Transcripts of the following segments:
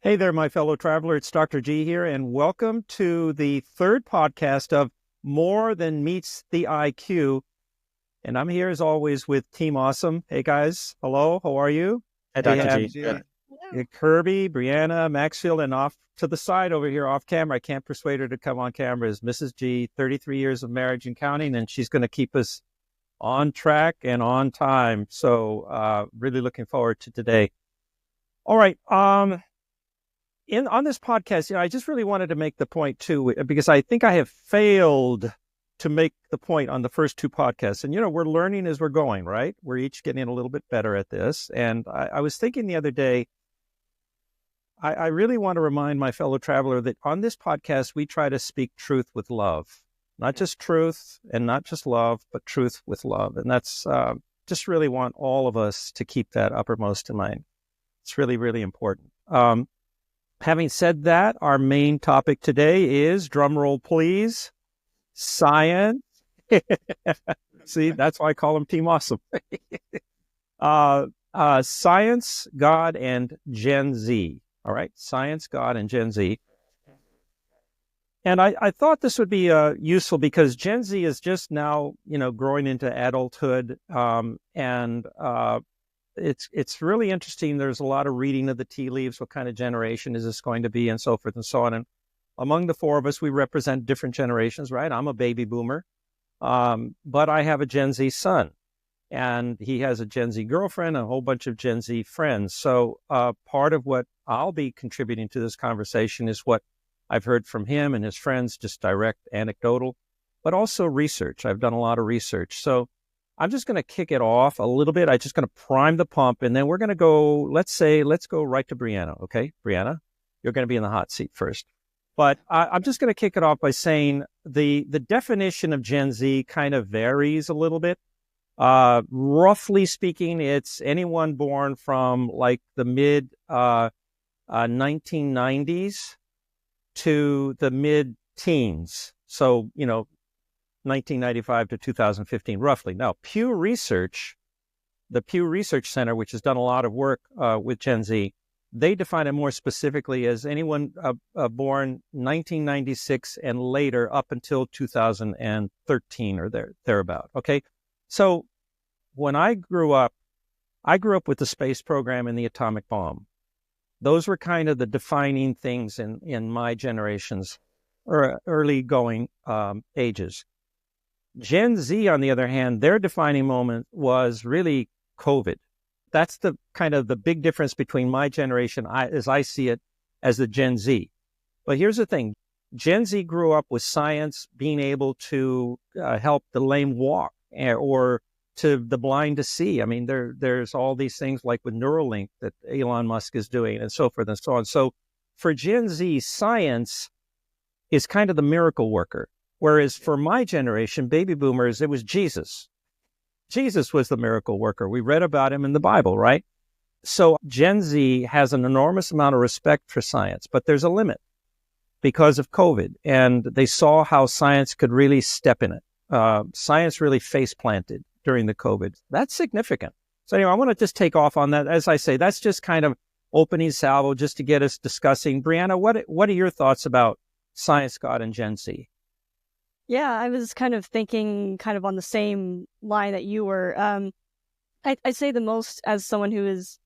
Hey there, my fellow traveler. It's Dr. G here, and welcome to the third podcast of More Than Meets the IQ. And I'm here as always with Team Awesome. Hey guys, hello, how are you? Hi, We Dr. have G. Good. Kirby, Brianna, Maxfield, and off to the side over here off camera. I can't persuade her to come on camera. Is Mrs. G, 33 years of marriage and counting, and she's going to keep us on track and on time. So really looking forward to today. All right. On this podcast, I just really wanted to make the point too, because I think I have failed to make the point on the first two podcasts. And, we're learning as we're going, right? We're each getting a little bit better at this. And I was thinking the other day, I really want to remind my fellow traveler that on this podcast, we try to speak truth with love, not just truth and not just love, but truth with love. And that's just really want all of us to keep that uppermost in mind. It's really, really important. Having said that, our main topic today is, drumroll please, science. See, that's why I call them Team Awesome. Science, God, and Gen Z. All right, science, God, and Gen Z. And I thought this would be useful because Gen Z is just now, growing into adulthood, and it's really interesting. There's a lot of reading of the tea leaves. What kind of generation is this going to be, and so forth and so on. And among the four of us, we represent different generations, right? I'm a baby boomer, but I have a Gen Z son, and he has a Gen Z girlfriend, and a whole bunch of Gen Z friends. So part of what I'll be contributing to this conversation is what I've heard from him and his friends, just direct anecdotal, but also research. I've done a lot of research. So I'm just going to kick it off a little bit. I'm just going to prime the pump, and then we're going to go, let's go right to Brianna. Okay, Brianna, you're going to be in the hot seat first. But I'm just going to kick it off by saying the definition of Gen Z kind of varies a little bit. Roughly speaking, it's anyone born from like the mid 1990s to the mid teens. So, 1995 to 2015, roughly. Now, the Pew Research Center, which has done a lot of work with Gen Z, they define it more specifically as anyone born 1996 and later up until 2013 or thereabout. Okay, so when I grew up with the space program and the atomic bomb. Those were kind of the defining things in my generation's or early going ages. Gen Z, on the other hand, their defining moment was really COVID. That's the kind of the big difference between my generation, as I see it, as the Gen Z. But here's the thing. Gen Z grew up with science being able to help the lame walk or to the blind to see. I mean, there's all these things like with Neuralink that Elon Musk is doing and so forth and so on. So for Gen Z, science is kind of the miracle worker. Whereas for my generation, baby boomers, it was Jesus. Jesus was the miracle worker. We read about him in the Bible, right? So Gen Z has an enormous amount of respect for science, but there's a limit because of COVID. And they saw how science could really step in it. Science really face planted during the COVID. That's significant. So anyway, I want to just take off on that. As I say, that's just kind of opening salvo just to get us discussing. Brianna, what are your thoughts about science, God, and Gen Z? Yeah, I was kind of thinking kind of on the same line that you were. I'd say the most, as someone who is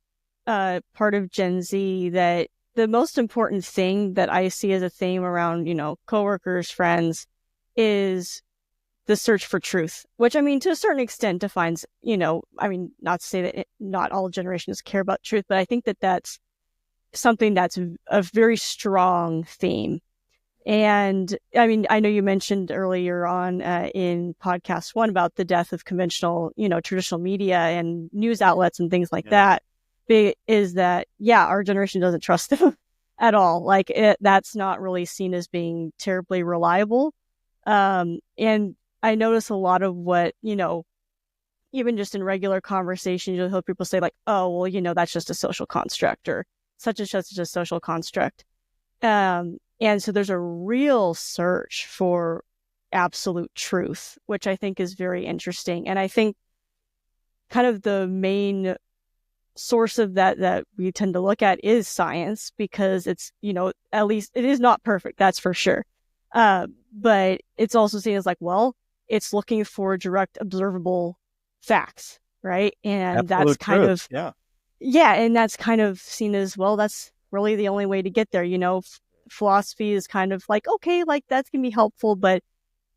part of Gen Z, that the most important thing that I see as a theme around, coworkers, friends, is the search for truth, which, I mean, to a certain extent defines, not to say that not all generations care about truth, but I think that that's something that's a very strong theme. And I mean, I know you mentioned earlier on in podcast 1 about the death of conventional, traditional media and news outlets and things like that. Is that, our generation doesn't trust them at all. Like that's not really seen as being terribly reliable. And I notice a lot of what, even just in regular conversations, you'll hear people say like, oh, well, that's just a social construct or such and such a social construct. And so there's a real search for absolute truth, which I think is very interesting. And I think kind of the main source of that we tend to look at is science, because it's, at least it is not perfect, that's for sure. But it's also seen as like, well, it's looking for direct observable facts, right? And that's kind of, yeah, and that's kind of seen as, well, that's really the only way to get there. Philosophy is kind of like, okay, like that's gonna be helpful, but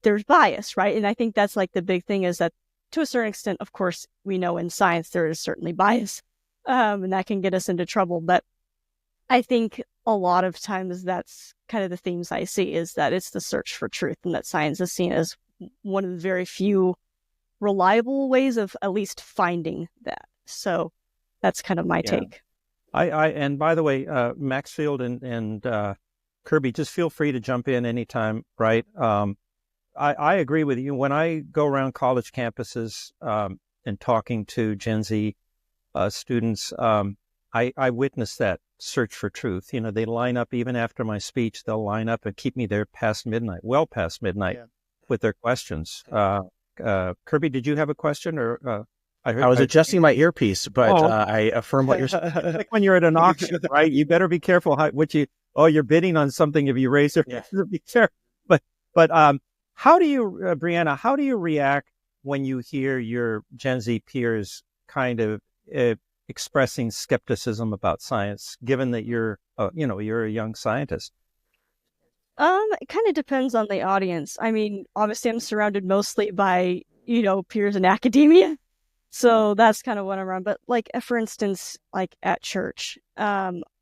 there's bias, right? And I think that's like the big thing, is that to a certain extent, of course, we know in science there is certainly bias, and that can get us into trouble. But I think a lot of times that's kind of the themes I see, is that it's the search for truth, and that science is seen as one of the very few reliable ways of at least finding that. So that's kind of my take. And by the way, Maxfield and Kirby, just feel free to jump in anytime, right? I agree with you. When I go around college campuses and talking to Gen Z students, I witness that search for truth. They line up, even after my speech, they'll line up and keep me there well past midnight with their questions. Kirby, did you have a question? Or I was adjusting my earpiece, but I affirm what you're saying. Like when you're at an auction, right? You better be careful you're bidding on something. If you raise your be careful. But how do you, Brianna, how do you react when you hear your Gen Z peers kind of expressing skepticism about science, given that you're a young scientist? It kind of depends on the audience. I mean, obviously I'm surrounded mostly by, peers in academia. So that's kind of what I'm around. But like, for instance, like at church,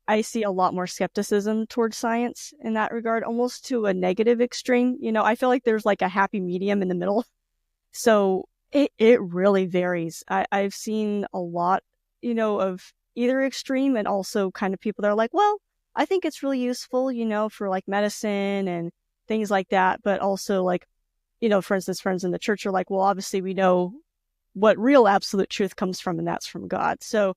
I see a lot more skepticism towards science in that regard, almost to a negative extreme. I feel like there's like a happy medium in the middle. So it really varies. I've seen a lot, of either extreme, and also kind of people that are like, well, I think it's really useful, for like medicine and things like that. But also like, for instance, friends in the church are like, well, obviously we know what real absolute truth comes from, and that's from God. So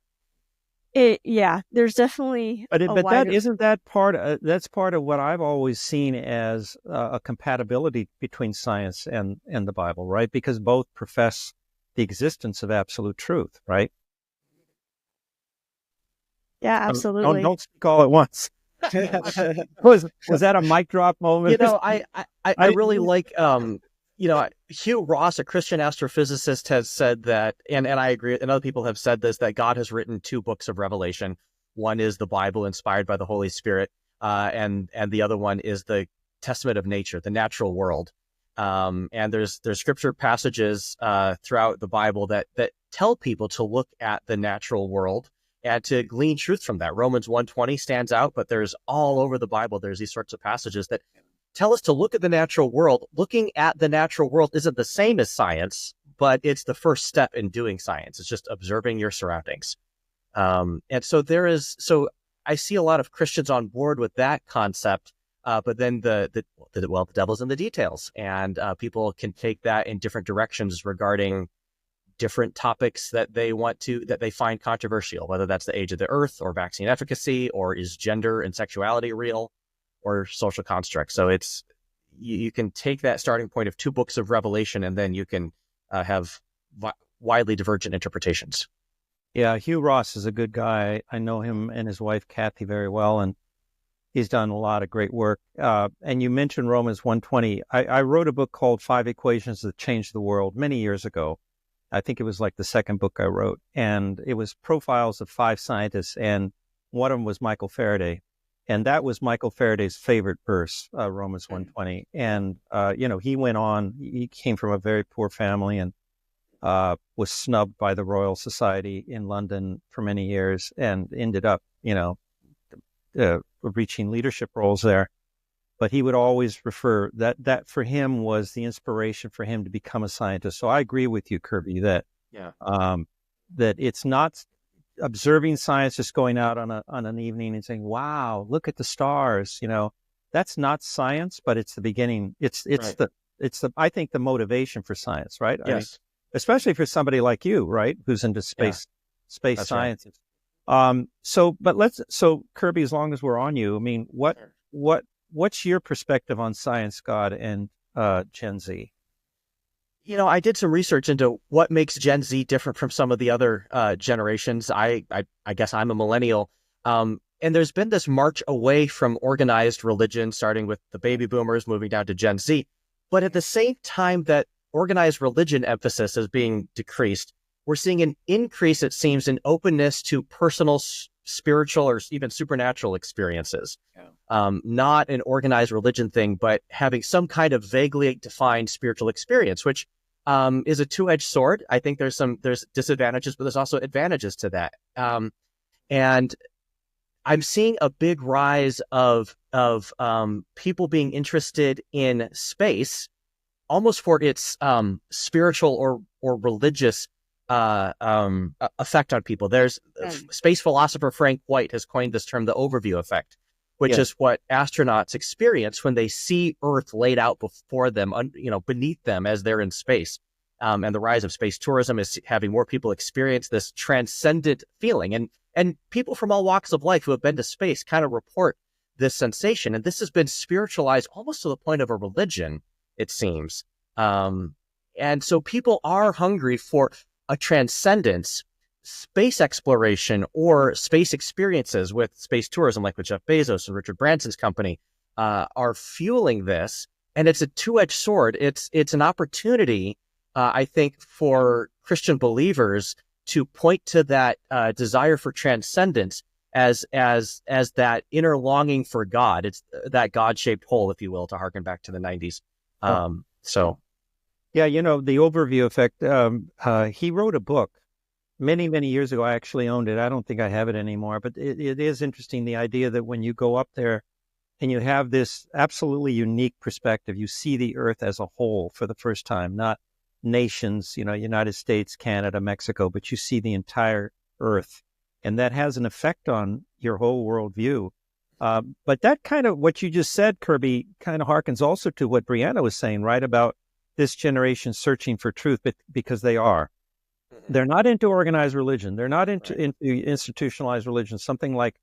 there's definitely that's part of what I've always seen as a compatibility between science and the Bible, right? Because both profess the existence of absolute truth, right? Yeah, absolutely. Don't speak all at once. Was that a mic drop moment? I really like Hugh Ross, a Christian astrophysicist, has said that, and I agree, and other people have said this, that God has written 2 books of Revelation. One is the Bible, inspired by the Holy Spirit, and the other one is the Testament of nature, the natural world. And there's scripture passages throughout the Bible that tell people to look at the natural world and to glean truth from that. Romans 1:20 stands out, but there's all over the Bible, there's these sorts of passages that tell us to look at the natural world. Looking at the natural world isn't the same as science, but it's the first step in doing science. It's just observing your surroundings. And so I see a lot of Christians on board with that concept, but then the devil's in the details, and people can take that in different directions regarding different topics that they find controversial, whether that's the age of the earth or vaccine efficacy, or is gender and sexuality real, or social constructs. So you can take that starting point of 2 books of Revelation, and then you can have widely divergent interpretations. Yeah, Hugh Ross is a good guy. I know him and his wife, Kathy, very well, and he's done a lot of great work. And you mentioned Romans 1:20. I wrote a book called 5 Equations That Changed the World many years ago. I think it was like the second book I wrote, and it was profiles of 5 scientists, and one of them was Michael Faraday. And that was Michael Faraday's favorite verse, Romans 1:20. And, he went on, he came from a very poor family and was snubbed by the Royal Society in London for many years, and ended up, reaching leadership roles there. But he would always refer that for him was the inspiration for him to become a scientist. So I agree with you, Kirby, that it's not observing science, just going out on an evening and saying, "Wow, look at the stars." That's not science, but it's the beginning. It's right. I think the motivation for science, right? Yes. I mean, especially for somebody like you, right, who's into space sciences. Right. So Kirby, as long as we're on you, I mean, what's your perspective on science, God, and Gen Z? I did some research into what makes Gen Z different from some of the other generations. I guess I'm a millennial. And there's been this march away from organized religion, starting with the baby boomers, moving down to Gen Z. But at the same time that organized religion emphasis is being decreased, we're seeing an increase, it seems, in openness to personal, spiritual, or even supernatural experiences. Not an organized religion thing, but having some kind of vaguely defined spiritual experience, which is a two-edged sword. I think there's disadvantages, but there's also advantages to that. And I'm seeing a big rise of people being interested in space, almost for its spiritual or religious effect on people. There's space philosopher Frank White has coined this term, the overview effect, which is what astronauts experience when they see Earth laid out before them, beneath them as they're in space. And the rise of space tourism is having more people experience this transcendent feeling. And people from all walks of life who have been to space kind of report this sensation. And this has been spiritualized almost to the point of a religion, it seems. And so people are hungry for a transcendence. Space exploration or space experiences with space tourism, like with Jeff Bezos and Richard Branson's company, are fueling this. And it's a two-edged sword. It's an opportunity, I think, for Christian believers to point to that desire for transcendence as that inner longing for God. It's that God-shaped hole, if you will, to harken back to the 90s. Yeah, the overview effect. He wrote a book many, many years ago. I actually owned it. I don't think I have it anymore, but it is interesting, the idea that when you go up there and you have this absolutely unique perspective, you see the Earth as a whole for the first time, not nations, United States, Canada, Mexico, but you see the entire Earth. And that has an effect on your whole worldview. But that kind of, what you just said, Kirby, kind of harkens also to what Brianna was saying, right, about this generation searching for truth, but because they are. They're not into organized religion. They're not into institutionalized religion. Something like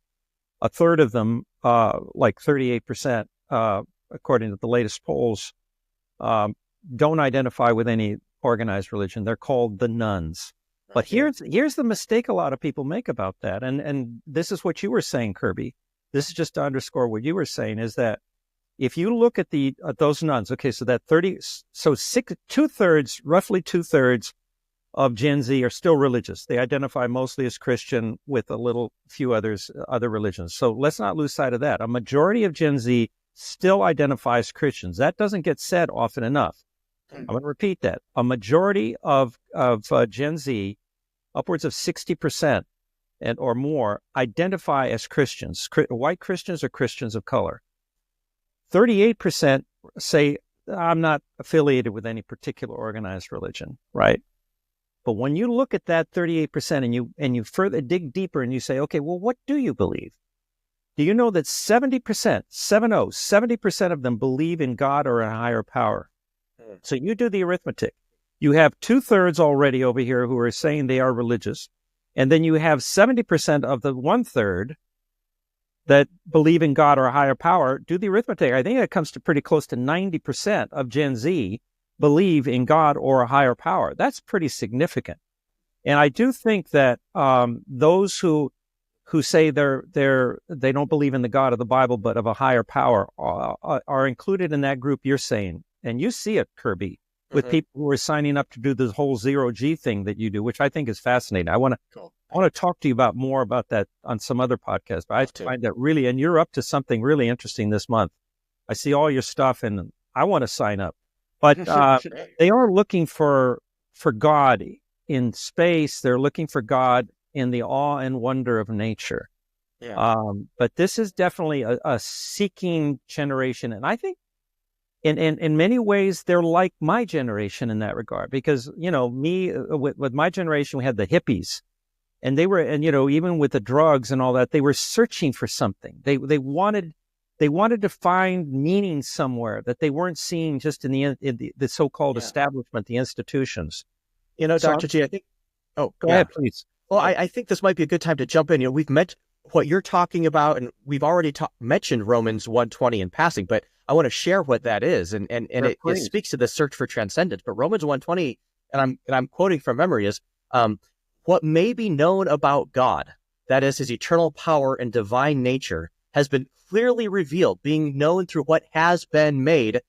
a third of them, like 38%, according to the latest polls, don't identify with any organized religion. They're called the nuns. But here's the mistake a lot of people make about that. And this is what you were saying, Kirby. This is just to underscore what you were saying, is that if you look at those nuns, okay, so that roughly two thirds of Gen Z are still religious. They identify mostly as Christian with a few other religions. So let's not lose sight of that. A majority of Gen Z still identifies Christians. That doesn't get said often enough. I'm going to repeat that. A majority of Gen Z, upwards of 60% or more, identify as Christians, white Christians or Christians of color. 38% say, I'm not affiliated with any particular organized religion, right? But when you look at that 38% and you further dig deeper and you say, okay, well, what do you believe? Do you know that 70% of them believe in God or a higher power? So you do the arithmetic. You have 2/3 already over here who are saying they are religious. And then you have 70% of the 1/3 that believe in God or a higher power. Do the arithmetic. I think it comes to pretty close to 90% of Gen Z believe in God or a higher power. That's pretty significant. And I do think that those who say they don't believe in the God of the Bible but of a higher power are included in that group you're saying. And you see it, Kirby, with people who are signing up to do this whole zero-G thing that you do, which I think is fascinating. I want to talk to you more about that on some other podcast. But I find that really, and you're up to something really interesting this month. I see all your stuff, and I want to sign up. But they are looking for God in space. They're looking for God in the awe and wonder of nature. Yeah. But this is definitely a seeking generation, and I think in many ways they're like my generation in that regard, because with my generation we had the hippies, and they were, and even with the drugs and all that, they were searching for something. They wanted to find meaning somewhere that they weren't seeing just in the so-called establishment, the institutions. Dr. G, I think. Oh, go ahead, please. Well, I think this might be a good time to jump in. We've what you're talking about, and we've already mentioned Romans 1:20 in passing, but I want to share what that is, and it speaks to the search for transcendence. But Romans 1:20, and I'm quoting from memory, is what may be known about God, that is his eternal power and divine nature, has been clearly revealed, being known through what has been made,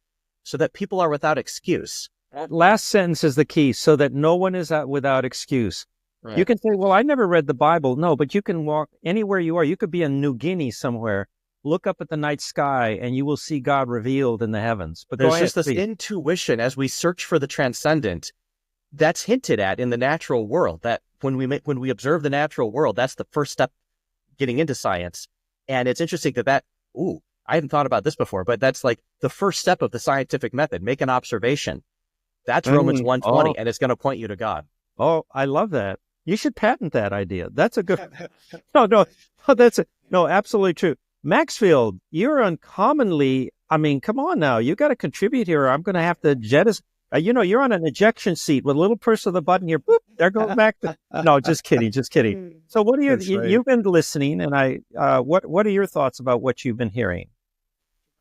so that people are without excuse. That last sentence is the key, so that no one is without excuse. Right. You can say, well, I never read the Bible. No, but you can walk anywhere you are. You could be in New Guinea somewhere. Look up at the night sky and you will see God revealed in the heavens. But there's just this intuition as we search for the transcendent that's hinted at in the natural world, that when we observe the natural world, that's the first step getting into science. And it's interesting that I hadn't thought about this before, but that's like the first step of the scientific method. Make an observation. That's Romans 1:20, and it's going to point you to God. Oh, I love that. You should patent that idea. That's a good... No, absolutely true. Maxfield, you're uncommonly... I mean, come on now. You got to contribute here. I'm going to have to jettison... you're on an ejection seat with a little push of the button here. Boop, there goes back to... No, just kidding. So what are you've been listening, and what are your thoughts about what you've been hearing?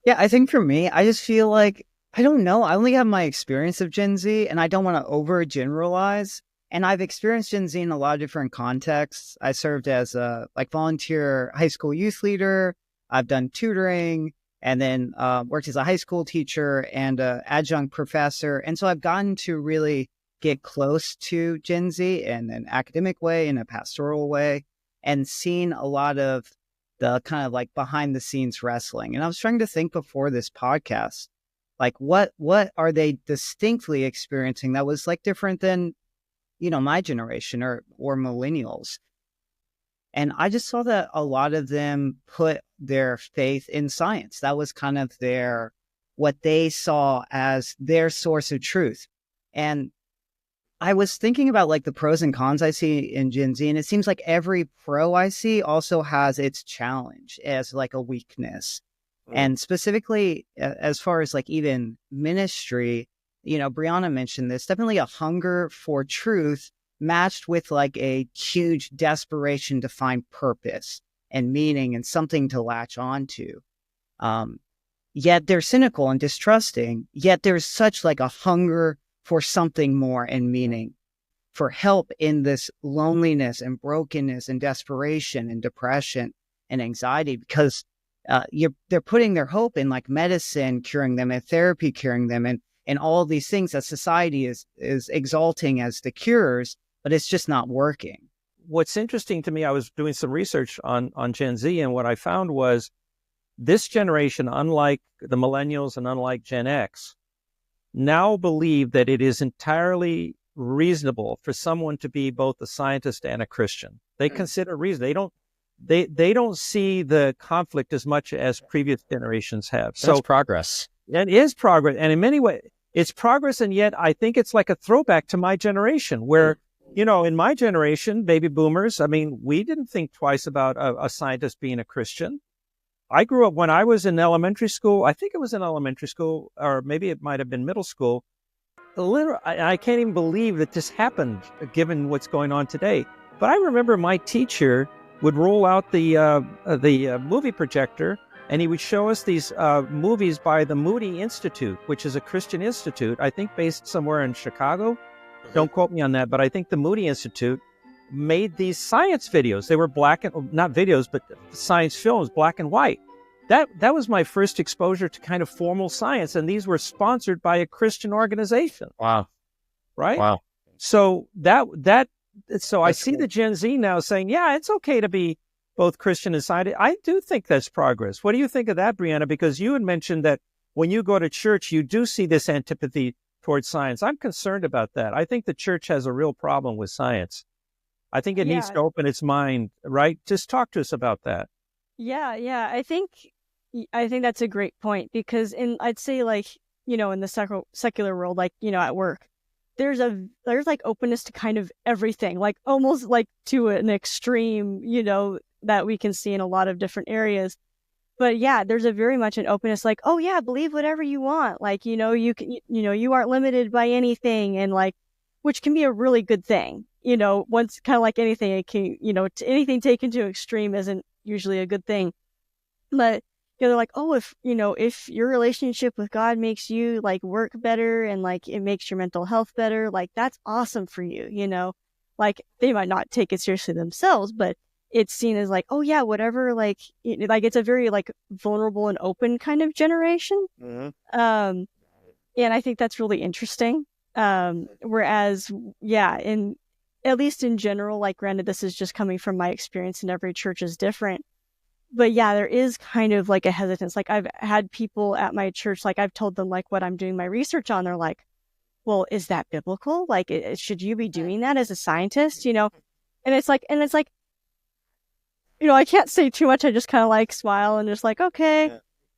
Yeah, I think for me, I just feel like, I don't know. I only have my experience of Gen Z, and I don't want to overgeneralize. And I've experienced Gen Z in a lot of different contexts. I served as a volunteer high school youth leader. I've done tutoring, and then worked as a high school teacher and an adjunct professor. And so I've gotten to really get close to Gen Z in an academic way, in a pastoral way, and seen a lot of the kind of like behind the scenes wrestling. And I was trying to think before this podcast, like what are they distinctly experiencing that was like different than, my generation or millennials. And I just saw that a lot of them put their faith in science. That was kind of what they saw as their source of truth. And I was thinking about like the pros and cons I see in Gen Z, and it seems like every pro I see also has its challenge as like a weakness. And specifically, as far as like even ministry, Brianna mentioned this, definitely a hunger for truth matched with like a huge desperation to find purpose and meaning and something to latch onto. Yet they're cynical and distrusting, yet there's such like a hunger for something more and meaning, for help in this loneliness and brokenness and desperation and depression and anxiety, because they're putting their hope in like medicine curing them and therapy curing them and all of these things that society is exalting as the cures, but it's just not working. What's interesting to me, I was doing some research on Gen Z, and what I found was this generation, unlike the millennials and unlike Gen X, now believe that it is entirely reasonable for someone to be both a scientist and a Christian. They consider reason. They don't see the conflict as much as previous generations have. That's progress. It is progress. And in many ways, it's progress. And yet I think it's like a throwback to my generation where, in my generation, baby boomers, I mean, we didn't think twice about a scientist being a Christian. I grew up when I was in elementary school. I think it was in elementary school, or maybe it might have been middle school. I can't even believe that this happened, given what's going on today. But I remember my teacher would roll out the movie projector, and he would show us these movies by the Moody Institute, which is a Christian institute, I think based somewhere in Chicago. Don't quote me on that, but I think the Moody Institute made these science videos. They were not videos, but science films, black and white. That was my first exposure to kind of formal science, and these were sponsored by a Christian organization. Wow. Right? Wow. So I see the Gen Z now saying, yeah, it's okay to be both Christian and scientist. I do think that's progress. What do you think of that, Brianna? Because you had mentioned that when you go to church, you do see this antipathy towards science. I'm concerned about that. I think the church has a real problem with science. I think it needs to open its mind, right? Just talk to us about that. Yeah. I think that's a great point, because I'd say like, in the secular world, like, at work, there's like openness to kind of everything, like almost like to an extreme, that we can see in a lot of different areas. But yeah, there's a very much an openness, like, oh yeah, believe whatever you want. Like, you can, you aren't limited by anything, and like, which can be a really good thing. Once kind of like anything, it can, anything taken to extreme isn't usually a good thing. But they're like, oh, if your relationship with God makes you like work better and like it makes your mental health better, like that's awesome for you, like they might not take it seriously themselves, but it's seen as like, oh yeah, whatever, like it's a very like vulnerable and open kind of generation. And I think that's really interesting. Whereas, yeah, at least in general, like granted, this is just coming from my experience and every church is different. But yeah, there is kind of like a hesitance. Like I've had people at my church, like I've told them like what I'm doing my research on. They're like, well, is that biblical? Like, should you be doing that as a scientist? And it's like, I can't say too much. I just kind of like smile and just like, okay,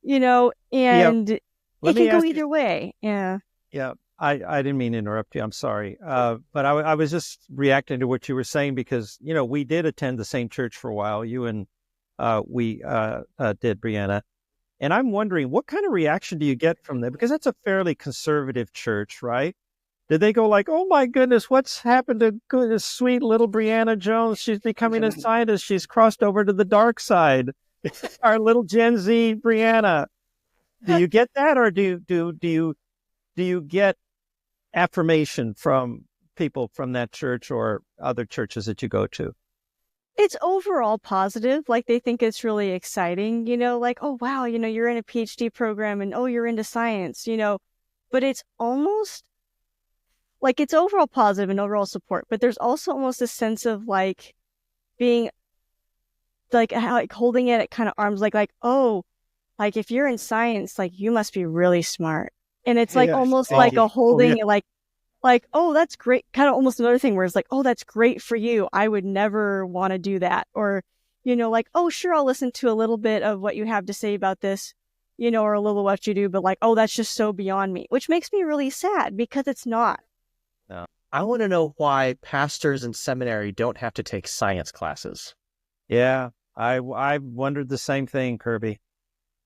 and it can go either way. Yeah. Yeah. I didn't mean to interrupt you. I'm sorry. But I was just reacting to what you were saying because, we did attend the same church for a while. You and we did, Brianna. And I'm wondering, what kind of reaction do you get from them? Because that's a fairly conservative church, right? Did they go like, oh my goodness, what's happened to sweet little Brianna Jones? She's becoming a scientist. She's crossed over to the dark side. Our little Gen Z Brianna. Do you get that, or do you get affirmation from people from that church or other churches that you go to? It's overall positive. Like they think it's really exciting, like, oh, wow, you're in a PhD program and oh, you're into science, but it's almost like it's overall positive and overall support. But there's also almost a sense of like being like holding it at kind of arms, like, oh, like if you're in science, like you must be really smart. And it's like almost like a holding it like, oh, that's great. Kind of almost another thing where it's like, oh, that's great for you. I would never want to do that. Or, like, oh, sure, I'll listen to a little bit of what you have to say about this, or a little what you do. But like, oh, that's just so beyond me, which makes me really sad because it's not. No. I want to know why pastors in seminary don't have to take science classes. Yeah, I wondered the same thing, Kirby.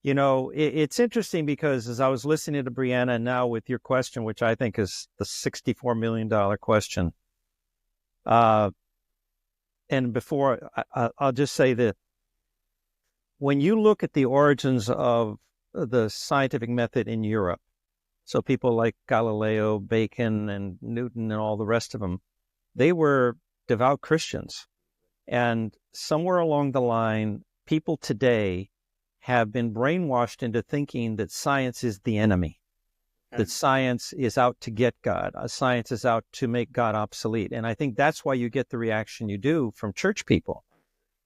It's interesting because as I was listening to Brianna now with your question, which I think is the $64 million question, and before I'll just say that when you look at the origins of the scientific method in Europe, so people like Galileo, Bacon, and Newton and all the rest of them, they were devout Christians. And somewhere along the line, people today have been brainwashed into thinking that science is the enemy, that science is out to get God, science is out to make God obsolete. And I think that's why you get the reaction you do from church people,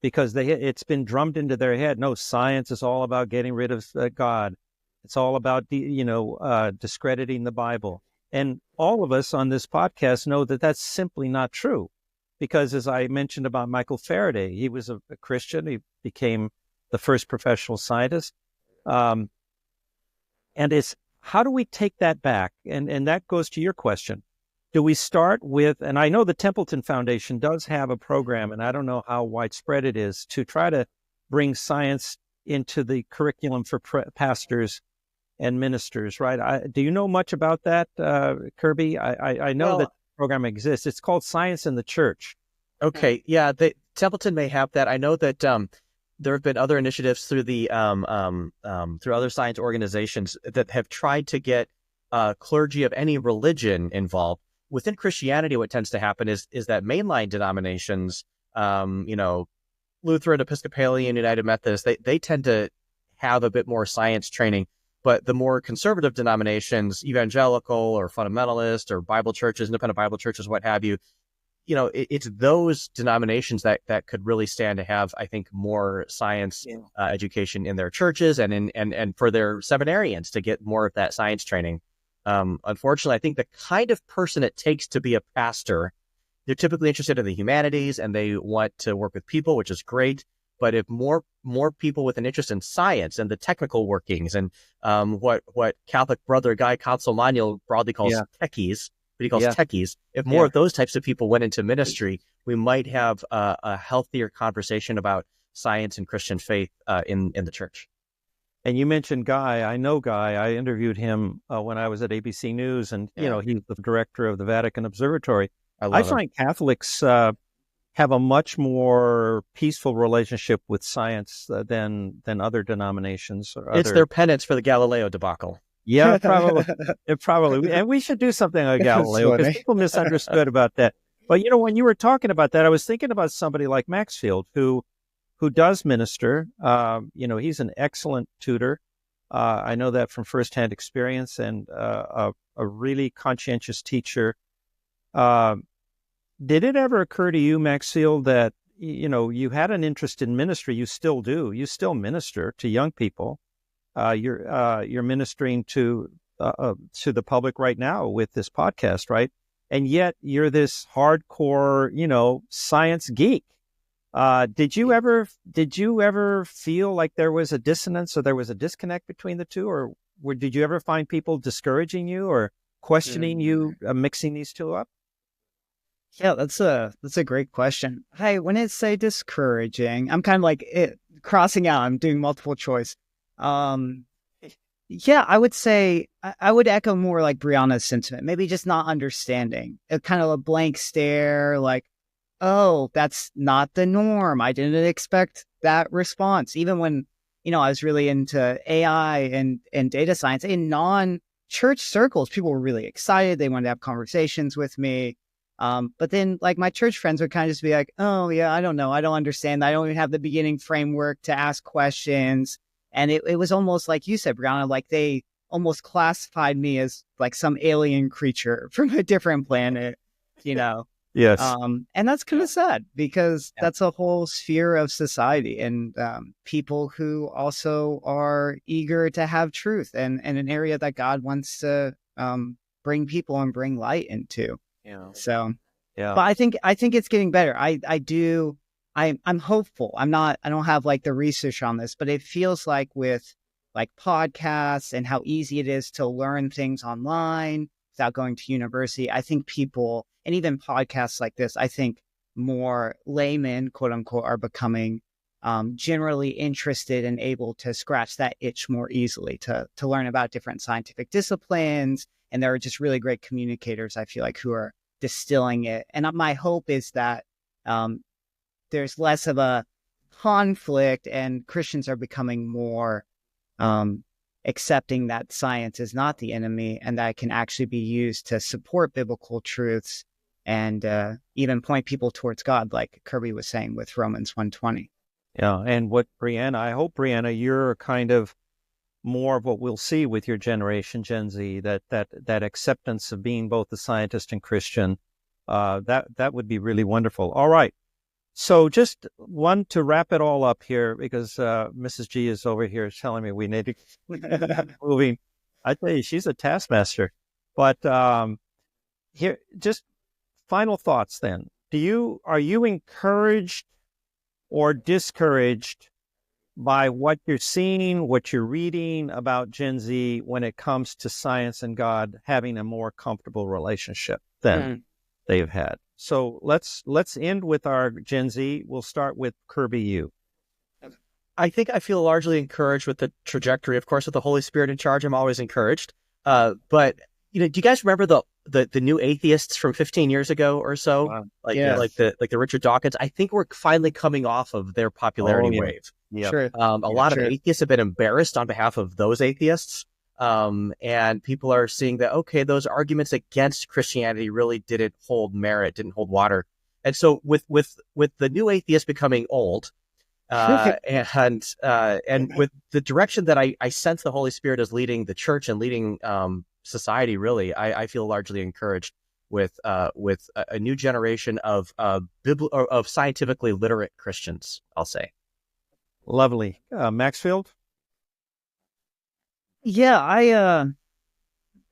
because it's been drummed into their head. No, science is all about getting rid of God. It's all about, discrediting the Bible. And all of us on this podcast know that that's simply not true, because as I mentioned about Michael Faraday, he was a Christian. He became the first professional scientist. And it's, how do we take that back? And that goes to your question. Do we start with, and I know the Templeton Foundation does have a program, and I don't know how widespread it is, to try to bring science into the curriculum for pastors and ministers, right? Do you know much about that, Kirby? I know that program exists. It's called Science in the Church. Okay, yeah, Templeton may have that. I know that there have been other initiatives through the through other science organizations that have tried to get clergy of any religion involved. Within Christianity, what tends to happen is that mainline denominations, Lutheran, Episcopalian, United Methodist, they tend to have a bit more science training. But the more conservative denominations, evangelical or fundamentalist or Bible churches, independent Bible churches, what have you, it's those denominations that could really stand to have, I think, more science education in their churches and for their seminarians to get more of that science training. Unfortunately, I think the kind of person it takes to be a pastor, they're typically interested in the humanities and they want to work with people, which is great. But if more people with an interest in science and the technical workings and what Catholic brother Guy Consolmagno broadly calls techies, what he calls techies, if more of those types of people went into ministry, we might have a healthier conversation about science and Christian faith in the church. And you mentioned Guy. I know Guy. I interviewed him when I was at ABC News, and he's the director of the Vatican Observatory. I find Catholics have a much more peaceful relationship with science than other denominations or It's other. their penance for the Galileo debacle. Yeah, probably. It probably, and we should do something on Galileo because funny. people misunderstood about that. But when you were talking about that, I was thinking about somebody like Maxfield who does minister. He's an excellent tutor. I know that from firsthand experience, and a really conscientious teacher. Did it ever occur to you, Maxfield, that you had an interest in ministry? You still do. You still minister to young people. You're ministering to the public right now with this podcast, right? And yet you're this hardcore, science geek. Did you ever feel like there was a dissonance or there was a disconnect between the two, or did you ever find people discouraging you or questioning you, mixing these two up? Yeah, that's a great question. Hey, when it say discouraging, I'm kind of like crossing out. I'm doing multiple choice. Yeah, I would say I would echo more like Brianna's sentiment. Maybe just not understanding. Kind of a blank stare, like, oh, that's not the norm. I didn't expect that response. Even when I was really into AI and data science in non-church circles, people were really excited. They wanted to have conversations with me. But then like my church friends would kind of just be like, oh yeah, I don't know. I don't understand. I don't even have the beginning framework to ask questions. And it was almost like you said, Brianna, like they almost classified me as like some alien creature from a different planet, Yes. And that's kind of sad because that's a whole sphere of society and people who also are eager to have truth and an area that God wants to bring people and bring light into. Yeah. So, yeah. But I think it's getting better. I'm hopeful. I don't have like the research on this, but it feels like with like podcasts and how easy it is to learn things online without going to university. I think people, and even podcasts like this, I think more laymen, quote unquote, are becoming generally interested and able to scratch that itch more easily to learn about different scientific disciplines. And there are just really great communicators, I feel like, who are distilling it. And my hope is that there's less of a conflict and Christians are becoming more accepting that science is not the enemy and that it can actually be used to support biblical truths and even point people towards God, like Kirby was saying with Romans 1:20. Yeah, and I hope, Brianna, you're kind of more of what we'll see with your generation, Gen Z, that acceptance of being both a scientist and Christian. That would be really wonderful. All right. So just one to wrap it all up here, because Mrs. G is over here telling me we need to keep moving. I tell you, she's a taskmaster. But here, just final thoughts then. Are you encouraged or discouraged by what you're seeing, what you're reading about Gen Z when it comes to science and God having a more comfortable relationship than they've had? So let's end with our Gen Z. We'll start with Kirby, you. I think I feel largely encouraged with the trajectory. Of course, with the Holy Spirit in charge, I'm always encouraged. But do you guys remember the new atheists from 15 years ago or so? Wow. Like the Richard Dawkins? I think we're finally coming off of their popularity wave. Yep. Sure. A lot of atheists have been embarrassed on behalf of those atheists. And people are seeing that, okay, those arguments against Christianity really didn't hold merit, didn't hold water. And so with the new atheists becoming old, and with the direction that I sense the Holy Spirit is leading the church and leading society, really, I feel largely encouraged with a new generation of scientifically literate Christians, I'll say. Lovely. Maxfield? Yeah, I'm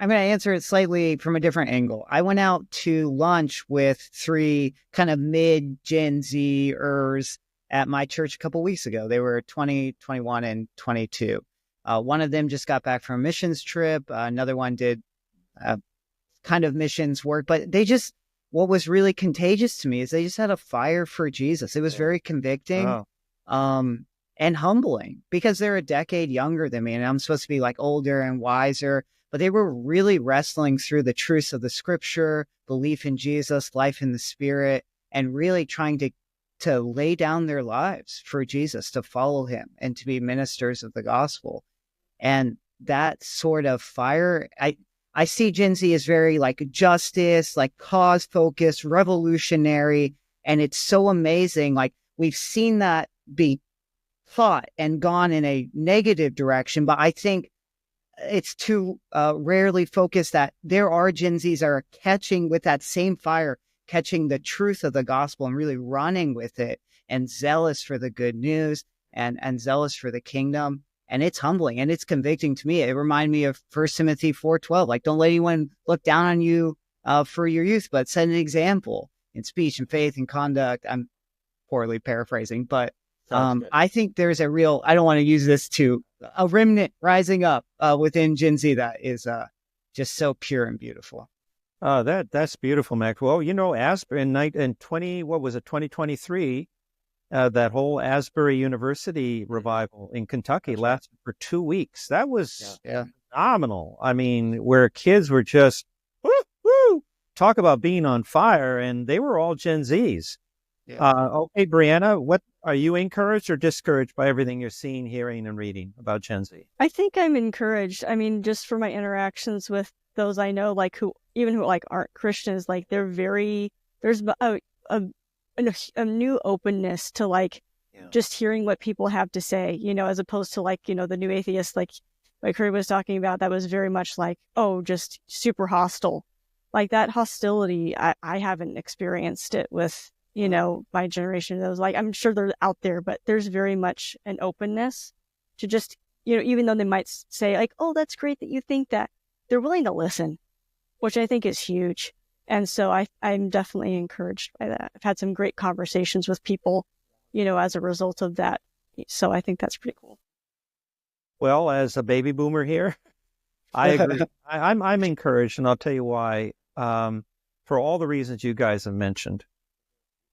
going to answer it slightly from a different angle. I went out to lunch with 3 kind of mid-Gen Z-ers at my church a couple weeks ago. They were 20, 21, and 22. One of them just got back from a missions trip. Another one did kind of missions work. But what was really contagious to me is they just had a fire for Jesus. It was very convicting. Oh. And humbling because they're a decade younger than me and I'm supposed to be like older and wiser, but they were really wrestling through the truths of the scripture, belief in Jesus, life in the Spirit. and really trying to lay down their lives for Jesus, to follow him and to be ministers of the gospel. And that sort of fire, I see Gen Z as very like justice, like cause focused, revolutionary. And it's so amazing. Like we've seen that be fought and gone in a negative direction, but I think it's too rarely focused that there are Gen Zs that are catching with that same fire, catching the truth of the gospel and really running with it and zealous for the good news and zealous for the kingdom. And it's humbling and it's convicting to me. It reminded me of 1 Timothy 4:12. Like, don't let anyone look down on you for your youth, but set an example in speech and faith and conduct. I'm poorly paraphrasing, but I think there's a real, I don't want to use this to a remnant rising up within Gen Z that is just so pure and beautiful. That's beautiful, Mac. Well, you know, Asbury in 2023, that whole Asbury University revival in Kentucky lasted for 2 weeks. That was phenomenal. I mean, where kids were just, woo, woo, talk about being on fire, and they were all Gen Zs. Okay, Brianna, what are you encouraged or discouraged by everything you're seeing, hearing, and reading about Gen Z? I think I'm encouraged. I mean, just for my interactions with those I know, like who like aren't Christians, like there's a new openness to like just hearing what people have to say, you know, as opposed to like, you know, the new atheists, like Curry was talking about, that was very much like, oh, just super hostile. Like that hostility, I haven't experienced it with, you know, my generation. Those, like, I'm sure they're out there, but there's very much an openness to just, you know, even though they might say like, oh, that's great that you think that, they're willing to listen, which I think is huge. And so I'm definitely encouraged by that. I've had some great conversations with people, you know, as a result of that. So I think that's pretty cool. Well, as a baby boomer here, I agree. I'm encouraged, and I'll tell you why. For all the reasons you guys have mentioned,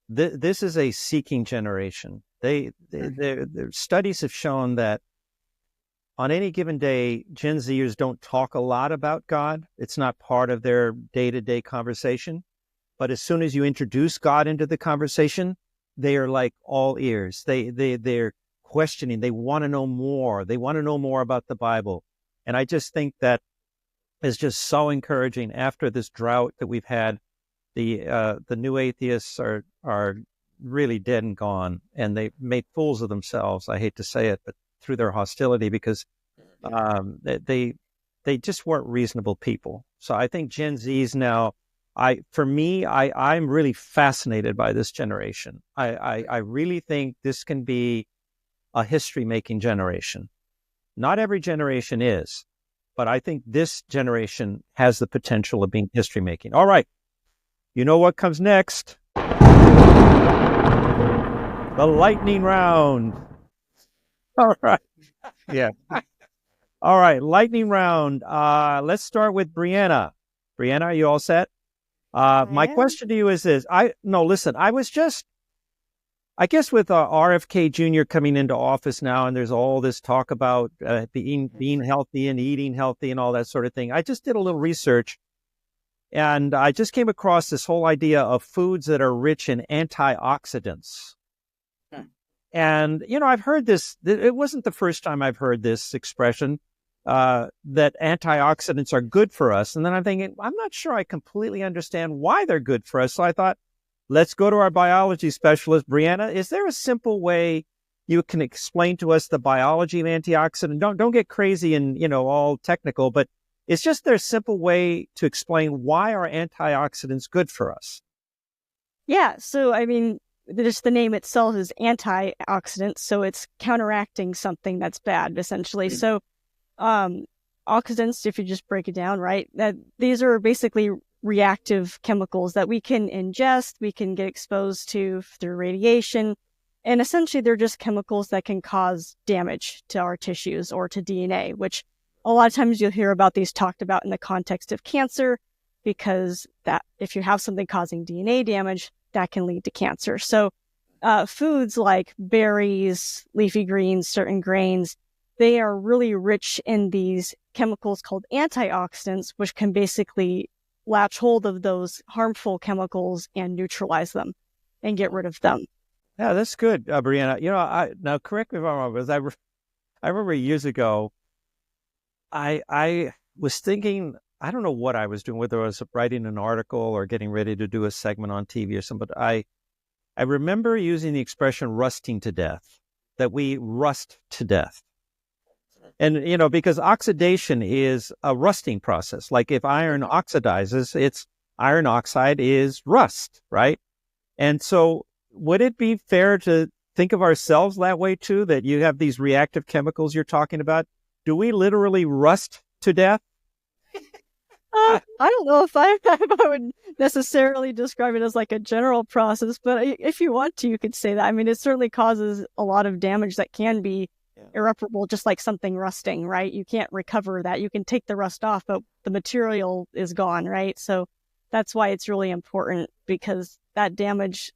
this is a seeking generation. Their studies have shown that on any given day, Gen Zers don't talk a lot about God. It's not part of their day-to-day conversation. But as soon as you introduce God into the conversation, they are like all ears. They're questioning. They want to know more. They want to know more about the Bible. And I just think that is just so encouraging. After this drought that we've had, the new atheists are really dead and gone, and they made fools of themselves. I hate to say it, but through their hostility, because they just weren't reasonable people. So I think Gen Zs now, I'm really fascinated by this generation. I really think this can be a history-making generation. Not every generation is, but I think this generation has the potential of being history-making. All right. You know what comes next? The lightning round. All right. Yeah. All right. Lightning round. Let's start with Brianna. Brianna, are you all set? My question to you is this. I guess with RFK Jr. coming into office now, and there's all this talk about being healthy and eating healthy and all that sort of thing. I just did a little research, and I just came across this whole idea of foods that are rich in antioxidants. And, you know, I've heard this. It wasn't the first time I've heard this expression, that antioxidants are good for us. And then I'm thinking, I'm not sure I completely understand why they're good for us. So I thought, let's go to our biology specialist. Brianna, is there a simple way you can explain to us the biology of antioxidant? Don't get crazy and, you know, all technical, but it's just there's a simple way to explain why are antioxidants good for us? Yeah. So, I mean, just the name itself is antioxidant, so it's counteracting something that's bad, essentially. So, oxidants, if you just break it down, right, that these are basically reactive chemicals that we can ingest, we can get exposed to through radiation, and essentially they're just chemicals that can cause damage to our tissues or to DNA, which a lot of times you'll hear about these talked about in the context of cancer, because that if you have something causing DNA damage, that can lead to cancer. So foods like berries, leafy greens, certain grains, they are really rich in these chemicals called antioxidants, which can basically latch hold of those harmful chemicals and neutralize them. and get rid of them. Yeah, that's good, Brianna. Now correct me if I'm wrong, because I remember years ago, I was thinking, I don't know what I was doing, whether I was writing an article or getting ready to do a segment on TV or something, but I remember using the expression rusting to death, that we rust to death. And, because oxidation is a rusting process. Like if iron oxidizes, it's iron oxide is rust, right? And so would it be fair to think of ourselves that way too, that you have these reactive chemicals you're talking about? Do we literally rust to death? I don't know if I would necessarily describe it as like a general process, but if you want to, you could say that. I mean, it certainly causes a lot of damage that can be irreparable, just like something rusting, right? You can't recover that. You can take the rust off, but the material is gone, right? So that's why it's really important, because that damage,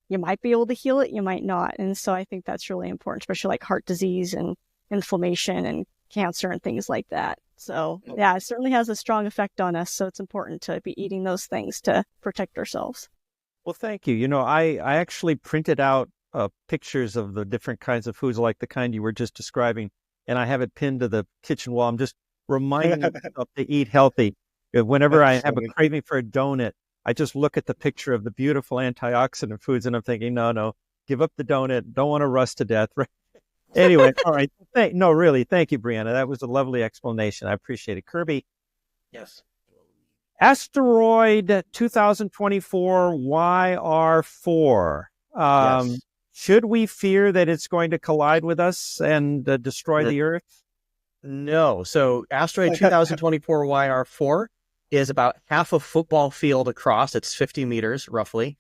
you might be able to heal it, you might not. And so I think that's really important, especially like heart disease and inflammation and cancer and things like that. So yeah, it certainly has a strong effect on us. So it's important to be eating those things to protect ourselves. Well, thank you. I actually printed out pictures of the different kinds of foods, like the kind you were just describing, and I have it pinned to the kitchen wall. I'm just reminding myself to eat healthy. Whenever I have a craving for a donut, I just look at the picture of the beautiful antioxidant foods, and I'm thinking, no, give up the donut. Don't want to rust to death. Right? Anyway, all right. Really, thank you, Brianna. That was a lovely explanation. I appreciate it. Kirby. Yes. Asteroid 2024 YR4. Yes. Should we fear that it's going to collide with us and destroy the Earth? No. So asteroid 2024 YR4 is about half a football field across. It's 50 meters, roughly.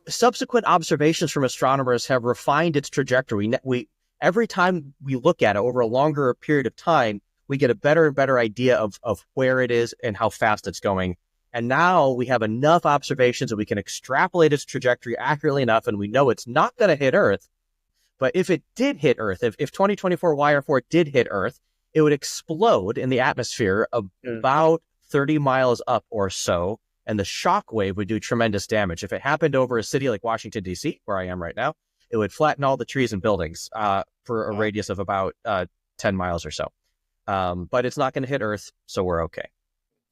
Subsequent observations from astronomers have refined its trajectory. Every time we look at it over a longer period of time, we get a better and better idea of where it is and how fast it's going. And now we have enough observations that we can extrapolate its trajectory accurately enough, and we know it's not going to hit Earth. But if it did hit Earth, if 2024 YR4 did hit Earth, it would explode in the atmosphere about 30 miles up or so, and the shock wave would do tremendous damage. If it happened over a city like Washington, D.C., where I am right now, it would flatten all the trees and buildings for a radius of about 10 miles or so. But it's not going to hit Earth, so we're okay.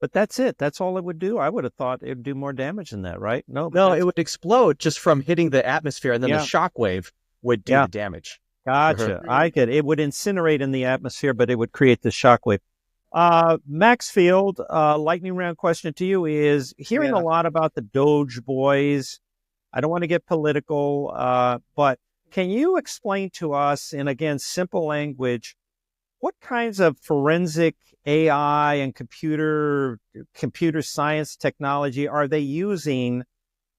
But that's it. That's all it would do. I would have thought it would do more damage than that, right? No, it would explode just from hitting the atmosphere, and then the shock wave would do the damage. Gotcha. I get it. It would incinerate in the atmosphere, but it would create the shock wave. Maxfield, lightning round question to you is, hearing a lot about the Doge boys. I don't want to get political, but can you explain to us, in, again, simple language, what kinds of forensic AI and computer science technology are they using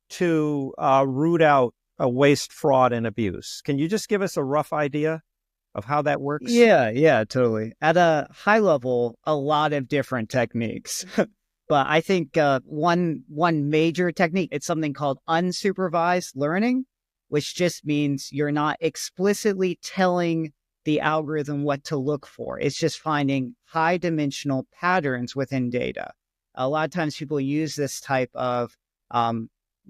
to root out waste, fraud, and abuse? Can you just give us a rough idea of how that works? Yeah, totally. At a high level, a lot of different techniques. But I think one major technique, it's something called unsupervised learning, which just means you're not explicitly telling the algorithm what to look for. It's just finding high dimensional patterns within data. A lot of times people use this type of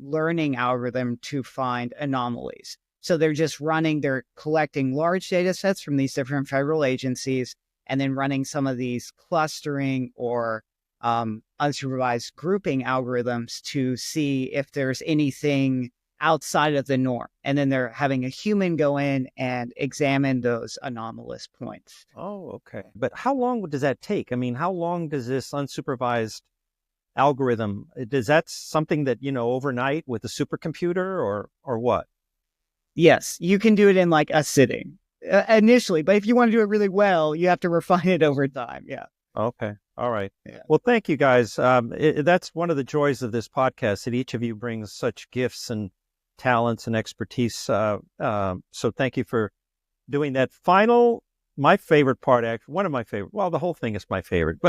learning algorithm to find anomalies. So they're collecting large data sets from these different federal agencies and then running some of these clustering or unsupervised grouping algorithms to see if there's anything outside of the norm. And then they're having a human go in and examine those anomalous points. Oh, okay. But how long does that take? I mean, how long does this unsupervised algorithm, is that something that, overnight with a supercomputer or what? Yes, you can do it in like a sitting initially, but if you want to do it really well, you have to refine it over time. Yeah. Okay. All right. Yeah. Well, thank you guys. That's one of the joys of this podcast, that each of you brings such gifts and talents and expertise. So thank you for doing that. My favorite part, actually, one of my favorite, well, the whole thing is my favorite,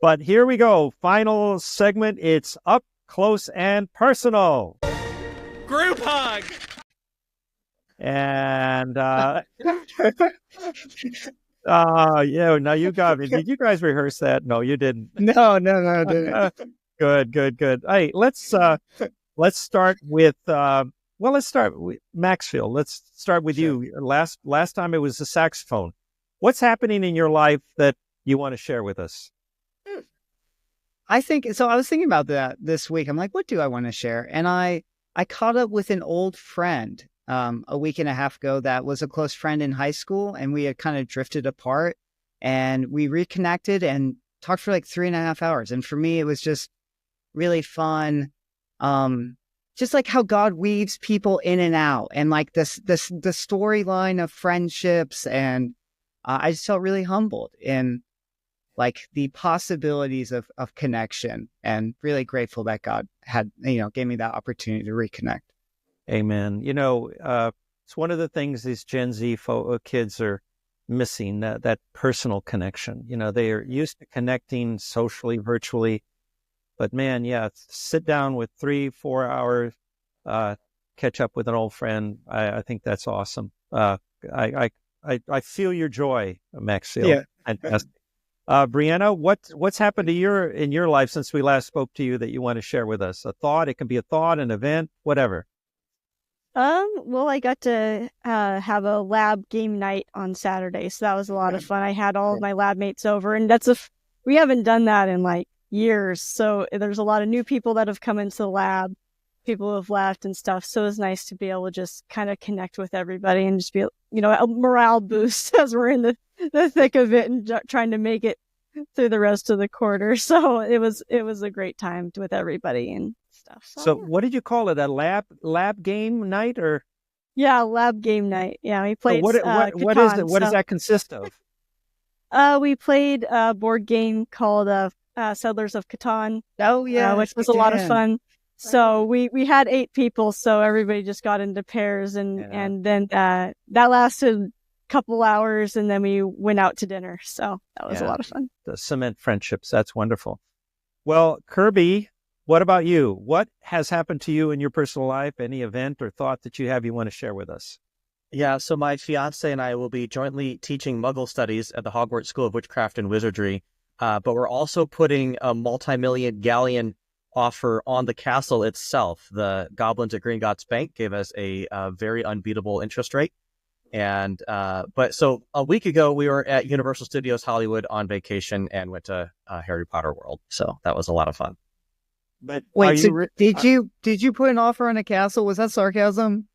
but here we go. Final segment. It's up close and personal. Group hug. And now you got me. Did you guys rehearse that? No, you didn't. No. Good. Hey, let's let's start with let's start with Maxfield. Let's start with you. Last time it was the saxophone. What's happening in your life that you want to share with us? I think so. I was thinking about that this week. I'm like, what do I want to share? And I caught up with an old friend a week and a half ago that was a close friend in high school, and we had kind of drifted apart, and we reconnected and talked for like 3.5 hours. And for me, it was just really fun. Just like how God weaves people in and out, and like the storyline of friendships, and I just felt really humbled in like the possibilities of connection, and really grateful that God had, gave me that opportunity to reconnect. Amen. It's one of the things these Gen Z kids are missing, that personal connection. They are used to connecting socially, virtually, but man, sit down with 3-4 hours, catch up with an old friend. I think that's awesome. I feel your joy, Maxfield. Yeah. Fantastic. Brianna, what's happened in your life since we last spoke to you that you want to share with us? A thought? It can be a thought, an event, whatever. Well, I got to have a lab game night on Saturday, so that was a lot of fun. I had all of my lab mates over, and we haven't done that in like years. So there's a lot of new people that have come into the lab, people who have left and stuff. So it was nice to be able to just kind of connect with everybody and just be, a morale boost as we're in the thick of it and trying to make it through the rest of the quarter. So it was a great time with everybody and stuff. So what did you call it? A lab game night, or? Yeah, lab game night. Yeah, we played. So what is it? What does that consist of? We played a board game called Settlers of Catan. Oh yeah, which was a lot of fun. So we had 8 people, so everybody just got into pairs, and then that lasted couple hours, and then we went out to dinner. So that was a lot of fun. The cement friendships. That's wonderful. Well, Kirby, what about you? What has happened to you in your personal life? Any event or thought that you want to share with us? Yeah, so my fiance and I will be jointly teaching Muggle studies at the Hogwarts School of Witchcraft and Wizardry, but we're also putting a multi-million galleon offer on the castle itself. The goblins at Gringotts Bank gave us a very unbeatable interest rate. And but so a week ago we were at Universal Studios Hollywood on vacation and went to Harry Potter World. So that was a lot of fun. But wait, did you put an offer on a castle? Was that sarcasm?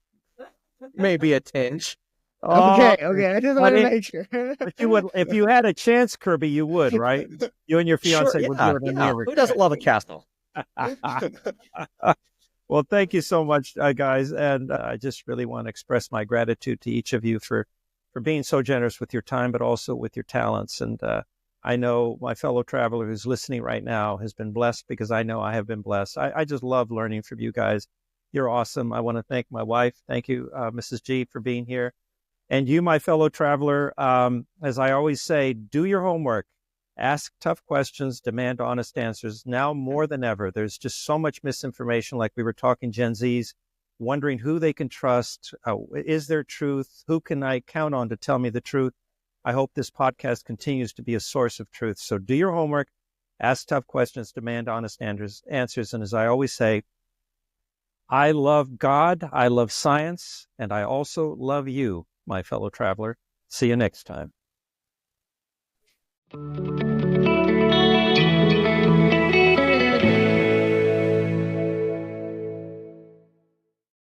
Maybe a tinge. Okay. I just wanted to make sure. But you would, if you had a chance, Kirby, you would, right? You and your fiance Sure, would do it. yeah. Who doesn't love a castle? Well, thank you so much, guys. And I just really want to express my gratitude to each of you for being so generous with your time, but also with your talents. And I know my fellow traveler who's listening right now has been blessed, because I know I have been blessed. I just love learning from you guys. You're awesome. I want to thank my wife. Thank you, Mrs. G, for being here. And you, my fellow traveler, as I always say, do your homework. Ask tough questions, demand honest answers. Now more than ever, there's just so much misinformation, like we were talking Gen Zs, wondering who they can trust. Is there truth? Who can I count on to tell me the truth? I hope this podcast continues to be a source of truth. So do your homework, ask tough questions, demand honest answers. And as I always say, I love God, I love science, and I also love you, my fellow traveler. See you next time.